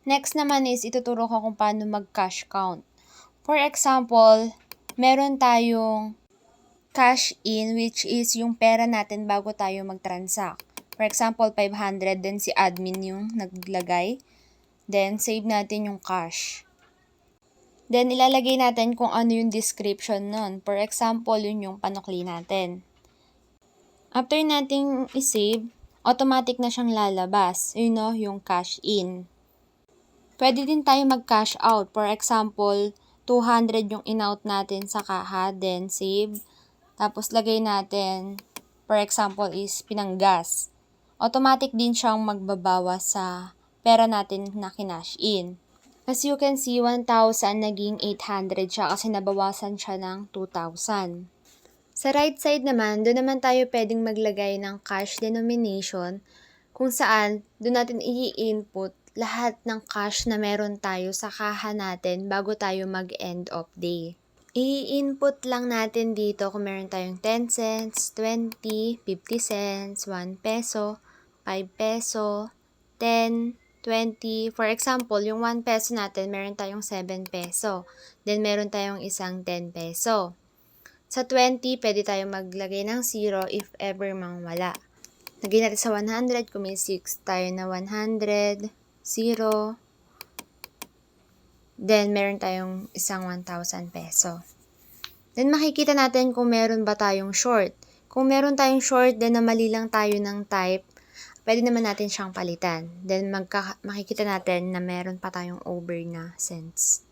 Next naman is ituturo ko kung paano mag-cash count. For example, meron tayong cash in which is yung pera natin bago tayo mag-transact. For example, 500, then si admin yung naglagay. Then, save natin yung cash. Then, ilalagay natin kung ano yung description nun. For example, yun yung panukli natin. After nating isave, automatic na siyang lalabas. Yun no, yung cash in. Pwede din tayo mag-cash out. For example, 200 yung in-out natin sa kaha, then save. Tapos lagay natin, for example, is pinanggas. Automatic din siyang magbabawas sa pera natin na kinash in. As you can see, 1,000 naging 800 siya kasi nabawasan siya ng 2,000. Sa right side naman, doon naman tayo pwedeng maglagay ng cash denomination kung saan doon natin i-input lahat ng cash na meron tayo sa kaha natin bago tayo mag-end of day. I-input lang natin dito kung meron tayong 10 cents, 20, 50 cents, 1 peso, 5 peso, 10, 20. For example, yung 1 peso natin, meron tayong 7 peso. Then, meron tayong isang 10 peso. Sa 20, pwede tayo maglagay ng 0 if ever mang wala. Lagay natin sa 100, kung may 6 tayo na 100, 0. Then, meron tayong isang 1,000 peso. Then, makikita natin kung meron ba tayong short. Kung meron tayong short, then na mali lang tayo ng type, pwede naman natin siyang palitan. Then, makikita natin na meron pa tayong over na cents.